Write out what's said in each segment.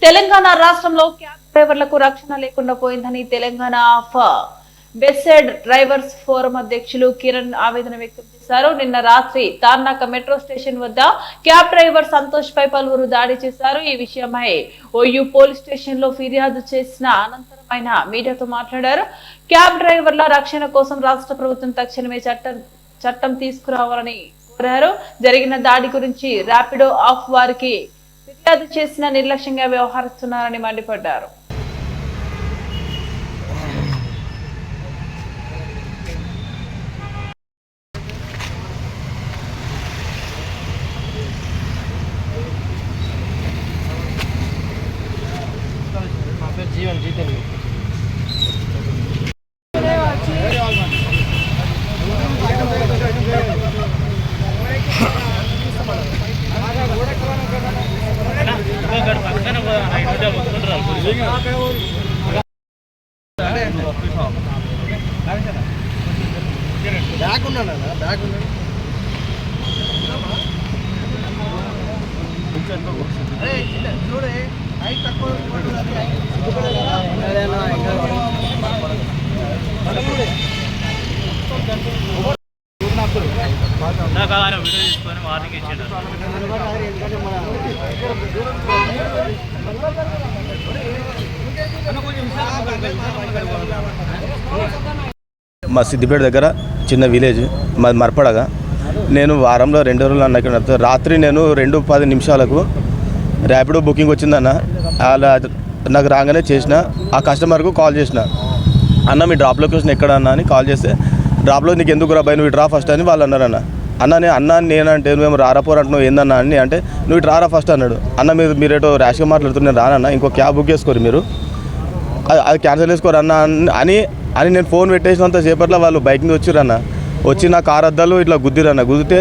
తెలంగాణ రాష్ట్రంలో క్యాబ్ డ్రైవర్లకు రక్షణ లేకుండా పోయిందని తెలంగాణ బెస్సెడ్ డ్రైవర్స్ ఫోరం అధ్యక్షులు కిరణ్ ఆవేదన వ్యక్తం చేశారు. నిన్న రాత్రి తార్నాక మెట్రో స్టేషన్ వద్ద క్యాబ్ డ్రైవర్ సంతోష్ పై పలువురు దాడి చేశారు. ఈ విషయమై ఓయూ పోలీస్ స్టేషన్ లో ఫిర్యాదు చేసిన అనంతరం ఆయన మీడియాతో మాట్లాడారు. క్యాబ్ డ్రైవర్ల రక్షణ కోసం రాష్ట్ర ప్రభుత్వం తక్షణమే చట్టం తీసుకురావాలని కోరారు. జరిగిన దాడి గురించి ర్యాపిడో ఆఫ్ వారికి ఫిర్యాదు చేసిన నిర్లక్ష్యంగా వ్యవహరిస్తున్నారని మండిపడ్డారు. जीवन जीतेंगे बैग उन्ना बैग अरे చూడే హై తక్కువ నాకు ఆయన వీడియో తీసుకొని వార్నింగ్ ఇచ్చాడు. మా సిద్దిపేట దగ్గర చిన్న విలేజ్ మాది మర్పడగా. నేను వారంలో 2 రోజులు అన్న ఇక్కడ రాత్రి నేను 2:10 నిమిషాలకు ర్యాపిడో బుకింగ్ వచ్చిందన్న. అలా నాకు రాగానే చేసిన ఆ కస్టమర్కు కాల్ చేసిన, అన్న మీ డ్రాప్ లొకేషన్ ఎక్కడ అన్న అని కాల్ చేస్తే, డ్రాప్లో నీకు ఎందుకు రాబాయి నువ్వు ఇటు రా ఫస్ట్ అని వాళ్ళు అన్నారన్న. అన్న నేనంటే నువ్వేమో రారాపోరు అంటున్నావు ఏందన్నా అని అంటే, నువ్వు ఇటు రారా ఫస్ట్ అన్నాడు. అన్న మీరేటో ర్యాష్గా మాట్లాడుతున్నారు రానన్న, ఇంకో క్యాబ్ బుక్ చేసుకోరు మీరు, అది క్యాన్సిల్ చేసుకోరు అన్న అని నేను ఫోన్ పెట్టేసినంత సేపట్లో వాళ్ళు బైక్ మీద వచ్చిరన్న. వచ్చి నా కార్ అద్దాలు ఇట్లా గుద్దిరన్న. గుద్దితే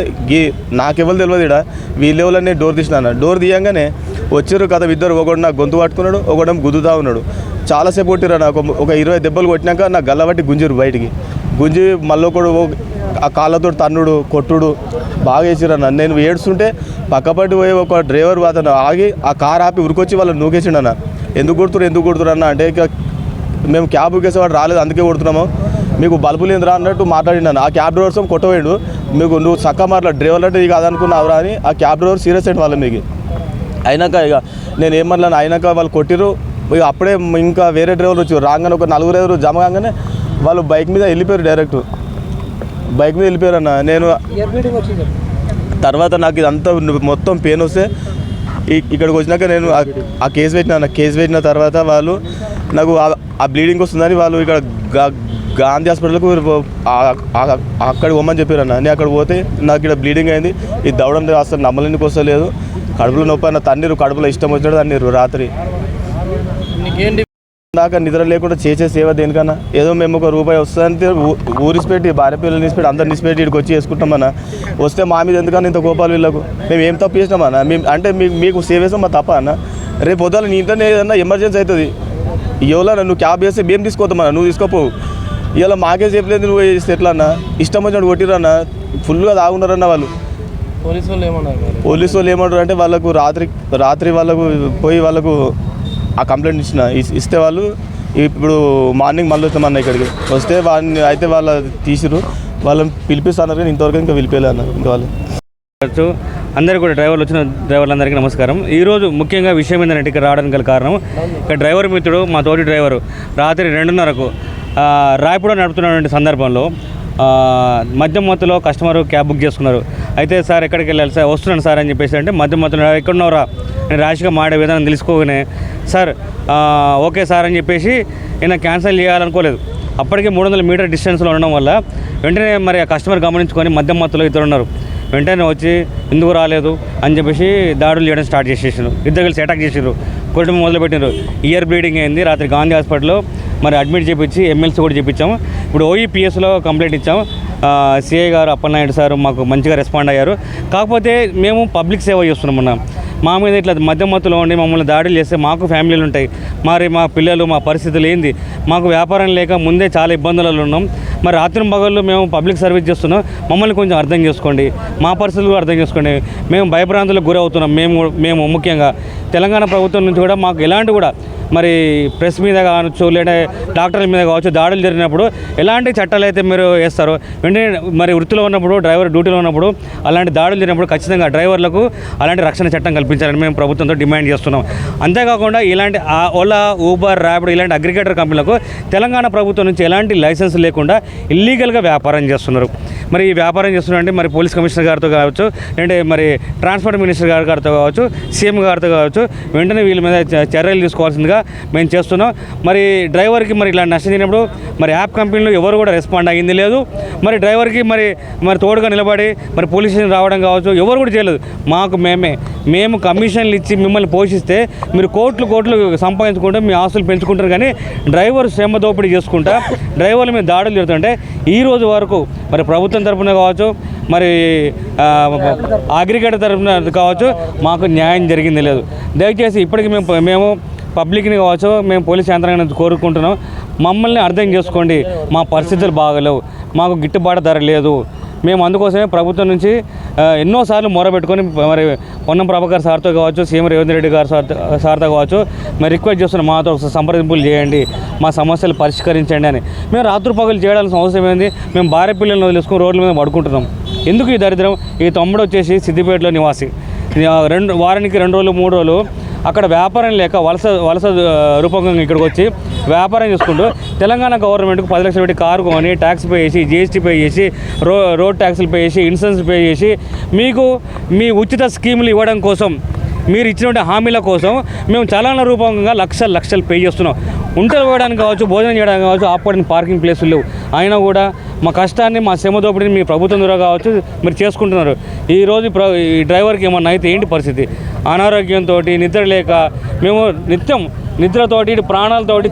నాకెవరు తెలియదు, ఇక్కడ వీళ్ళెవరని డోర్ తీసిన. డోర్ తీయంగానే వచ్చారు కదా ఇద్దరు, ఒకడు నాకు గొంతు పట్టుకున్నాడు, ఒకడు గుద్దుతా ఉన్నాడు. చాలాసేపు కొట్టిరన్న. ఒక 20 దెబ్బలు కొట్టినాక నాకు గల్లబట్టి గుంజిరు బయటికి. గుంజి మళ్ళీ ఒకడు ఆ కాళ్ళతో తన్నుడు కొట్టుడు బాగా వేసిరన్న. నేను ఏడుస్తుంటే పక్కపట్టి పోయి ఒక డ్రైవర్ అతను ఆగి ఆ కార్ ఆపి ఉరికొచ్చి వాళ్ళు నూకేసిండన్న. ఎందుకు కొడుతురు అన్న అంటే, ఇక మేము క్యాబ్ బుక్ చేసేవాడు రాలేదు అందుకే కొడుతున్నాము, మీకు బల్బు లేదురా అన్నట్టు మాట్లాడినాను. ఆ క్యాబ్ డ్రైవర్స్ కొట్టవేయండు, మీకు నువ్వు చక్కగా మాట్లాడు డ్రైవర్ అంటే ఇక అదనుకున్నావురా అని ఆ క్యాబ్ డ్రైవర్ సీరియస్ అయ్యింది వాళ్ళ మీకు. అయినాక ఇక నేను ఏం మాట్లాడినా, అయినాక వాళ్ళు కొట్టిరు. ఇక అప్పుడే ఇంకా వేరే డ్రైవర్లు వచ్చారు. రాగానే ఒక 4 జమ కాగానే వాళ్ళు బైక్ మీద వెళ్ళిపోయారు, డైరెక్ట్ బైక్ మీద వెళ్ళిపోయారన్న. నేను తర్వాత నాకు ఇదంతా మొత్తం పెయిన్ వస్తే ఇక్కడికి వచ్చినాక నేను ఆ కేసు పెట్టినా. కేసు పెట్టిన తర్వాత వాళ్ళు నాకు ఆ బ్లీడింగ్ వస్తుందని వాళ్ళు ఇక్కడ గాంధీ హాస్పిటల్కు అక్కడికి పోమని చెప్పారన్న. నేను అక్కడ పోతే నాకు ఇక్కడ బ్లీడింగ్ అయింది, ఇది దవడం అసలు నమ్మలేనికి వస్తలేదు, కడుపులో నొప్పి అన్న తన్నీరు, కడుపులో ఇష్టం వచ్చినట్టు తన్నీరు. రాత్రి దాకా నిద్ర లేకుండా చేసే సేవ దేనికన్నా, ఏదో మేము ₹1 వస్తుందంటే ఊరిసిపెట్టి భార్య పిల్లలు ఇసిపెట్టి అందరిని ఇసిపెట్టి ఇక్కడికి వచ్చి చేసుకుంటామన్నా. వస్తే మా మీద ఎందుకన్నా ఇంత కోపాలు వీళ్ళకు, మేము ఏం తప్పు చేసినామన్నా, మేము అంటే మీకు సేవ చేస్తాం మా తప్ప అన్న. రేపు పొద్దున నీ ఇంటనే ఏదన్నా ఎమర్జెన్సీ అవుతుంది, ఇవాళ నువ్వు క్యాబ్ చేస్తే మేము తీసుకోతామన్నా, నువ్వు తీసుకోపోవు. ఇవాళ మాకే చెప్పలేదు నువ్వు చేస్తే ఎట్లా అన్న, ఇష్టం వచ్చినట్టు కొట్టిరన్న, ఫుల్గా తాగున్నారన్న వాళ్ళు. పోలీసు వాళ్ళు ఏమంటారు అంటే, వాళ్ళకు రాత్రి వాళ్ళకు పోయి వాళ్ళకు ఆ కంప్లైంట్ ఇస్తే వాళ్ళు ఇప్పుడు మార్నింగ్ మళ్ళీ వస్తామన్న ఇక్కడికి వస్తే వాళ్ళని అయితే వాళ్ళ తీసిరు, వాళ్ళని పిలిపిస్తున్నారు కానీ ఇంతవరకు ఇంకా పిలిపేలే అన్న. ఇంకా వాళ్ళు అందరికీ కూడా వచ్చిన డ్రైవర్లందరికీ నమస్కారం. ఈరోజు ముఖ్యంగా విషయం ఏంటంటే ఇక్కడ రావడానికి గల కారణం, ఇక్కడ డ్రైవర్ మిత్రుడు మా తోటి డ్రైవరు రాత్రి 2:30కు ర్యాపిడో నడుపుతున్నటువంటి సందర్భంలో మద్యం మత్తులో కస్టమర్ క్యాబ్ బుక్ చేసుకున్నారు. అయితే సార్ ఎక్కడికి వెళ్ళాలి సార్, వస్తున్నాను సార్ అని చెప్పేసి అంటే, మద్యం మత్తులో ఎక్కడున్నారా నేను ర్యాష్గా మాడే విధానం తెలుసుకోగానే సార్ ఓకే సార్ అని చెప్పేసి నేను క్యాన్సిల్ చేయాలనుకోలేదు. అప్పటికే 300 మీటర్ డిస్టెన్స్లో ఉండడం వల్ల వెంటనే మరి ఆ కస్టమర్ గమనించుకొని మద్యం మత్తులో ఇద్దరు ఉన్నారు, వెంటనే వచ్చి ఎందుకు రాలేదు అని చెప్పేసి దాడులు చేయడం స్టార్ట్ చేసేసారు. ఇద్దరు కలిసి అటాక్ చేసారు, కొట్టడం మొదలుపెట్టారు. ఇయర్ బ్లీడింగ్ అయింది. రాత్రి గాంధీ హాస్పిటల్లో మరి అడ్మిట్ చేయించి ఎమ్మెల్సీ కూడా చేయించాము. ఇప్పుడు ఓఈపీఎస్లో కంప్లైంట్ ఇచ్చాము. సిఐ గారు అప్పలనాయుడు సార్ మాకు మంచిగా రెస్పాండ్ అయ్యారు. కాకపోతే మేము పబ్లిక్ సేవ చేస్తున్నాం. మా మీద ఇట్లా మధ్యమత్తులో ఉండి మమ్మల్ని దాడులు చేస్తే మాకు ఫ్యామిలీలు ఉంటాయి, మరి మా పిల్లలు మా పరిస్థితులు ఏంది, మాకు వ్యాపారం లేక ముందే చాలా ఇబ్బందులలో ఉన్నాం. మరి రాత్రి పగళ్ళు మేము పబ్లిక్ సర్వీస్ చేస్తున్నాం, మమ్మల్ని కొంచెం అర్థం చేసుకోండి, మా పరిస్థితులు కూడా అర్థం చేసుకోండి. మేము భయభ్రాంతులకు గురవుతున్నాం. మేము ముఖ్యంగా తెలంగాణ ప్రభుత్వం నుంచి కూడా మాకు ఎలాంటి కూడా మరి ప్రెస్ మీద కావచ్చు లేదా డాక్టర్ల మీద కావచ్చు దాడులు జరిగినప్పుడు ఎలాంటి చట్టాలు అయితే మీరు వేస్తారో వెంటనే మరి వృత్తిలో ఉన్నప్పుడు డ్రైవర్ డ్యూటీలో ఉన్నప్పుడు అలాంటి దాడులు జరిగినప్పుడు ఖచ్చితంగా డ్రైవర్లకు అలాంటి రక్షణ చట్టం కల్పించాలని మేము ప్రభుత్వంతో డిమాండ్ చేస్తున్నాం. అంతేకాకుండా ఇలాంటి ఓలా, ఊబర్, ర్యాపిడో ఇలాంటి అగ్రిగేటర్ కంపెనీలకు తెలంగాణ ప్రభుత్వం నుంచి ఎలాంటి లైసెన్స్ లేకుండా ఇల్లీగల్గా వ్యాపారం చేస్తున్నారు. మరి ఈ వ్యాపారం చేస్తున్నారంటే మరి పోలీస్ కమిషనర్ గారితో కావచ్చు, అంటే మరి ట్రాన్స్పోర్ట్ మినిస్టర్ గారితో కావచ్చు, సీఎం గారితో కావచ్చు, వెంటనే వీళ్ళ మీద చర్యలు తీసుకోవాల్సిందిగా మేము చేస్తున్నాం. మరి డ్రైవర్కి మరి ఇలా నష్టం జరిగినప్పుడు మరి యాప్ కంపెనీలో ఎవరు కూడా రెస్పాండ్ అయ్యింది లేదు. మరి డ్రైవర్కి మరి తోడుగా నిలబడి మరి పోలీస్ స్టేషన్ రావడం కావచ్చు ఎవరు కూడా చేయలేదు. మేము కమిషన్లు ఇచ్చి మిమ్మల్ని పోషిస్తే మీరు కోట్లు సంపాదించుకుంటే మీ ఆస్తులు పెంచుకుంటారు, కానీ డ్రైవర్ శ్రమ దోపిడీ చేసుకుంటా డ్రైవర్ల మీద దాడులు జరుగుతుంటే ఈ రోజు వరకు మరి ప్రభుత్వం తరఫున కావచ్చు, మరి అగ్రిగేటర్ తరఫున కావచ్చు మాకు న్యాయం జరిగింది లేదు. దయచేసి ఇప్పటికీ మేము పబ్లిక్ని కావచ్చు, మేము పోలీస్ యంత్రాంగాన్ని కోరుకుంటున్నాం, మమ్మల్ని అర్థం చేసుకోండి, మా పరిస్థితులు బాగలేవు, మాకు గిట్టుబాటు ధర లేదు. మేము అందుకోసమే ప్రభుత్వం నుంచి ఎన్నోసార్లు మొరబెట్టుకొని మరి పొన్నం ప్రభాకర్ సార్తో కావచ్చు, సీఎం రేవంత్ రెడ్డి గారు సార్తో కావచ్చు మరి రిక్వెస్ట్ చేస్తున్నాం, మాతో సంప్రదింపులు చేయండి, మా సమస్యలు పరిష్కరించండి అని. మేము రాత్రి పగలు చేయాల్సిన అవసరం ఏంది? మేము భార్య పిల్లలను వదిలేసుకుని రోడ్ల మీద పడుకుంటున్నాం. ఎందుకు ఈ దరిద్రం? ఈ తమ్ముడు వచ్చేసి సిద్దిపేటలో నివాసి, వారానికి 2 రోజులు 3 రోజులు అక్కడ వ్యాపారం లేక వలస రూపకంగా ఇక్కడికి వచ్చి వ్యాపారం చేసుకుంటూ తెలంగాణ గవర్నమెంట్కు 10 లక్షలు పెట్టి కారు కొని ట్యాక్స్ పే చేసి, జీఎస్టీ పే చేసి, రోడ్ ట్యాక్సులు పే చేసి, ఇన్సూరెన్స్ పే చేసి, మీకు మీ ఉచిత స్కీములు ఇవ్వడం కోసం, మీరు ఇచ్చినటువంటి హామీల కోసం మేము చలాన రూపంగా లక్షలు పే చేస్తున్నాం. ఉంటలు పోయడానికి కావచ్చు, భోజనం చేయడానికి కావచ్చు, ఆపడానికి పార్కింగ్ ప్లేసులు లేవు. అయినా కూడా మా కష్టాన్ని, మా శ్రమ దోపిడిని మీ ప్రభుత్వం ద్వారా కావచ్చు మీరు చేసుకుంటున్నారు. ఈరోజు ఈ డ్రైవర్కి ఏమన్నా అయితే ఏంటి పరిస్థితి? అనారోగ్యంతో నిద్ర లేక మేము నిత్యం నిద్రతోటి ప్రాణాలతోటి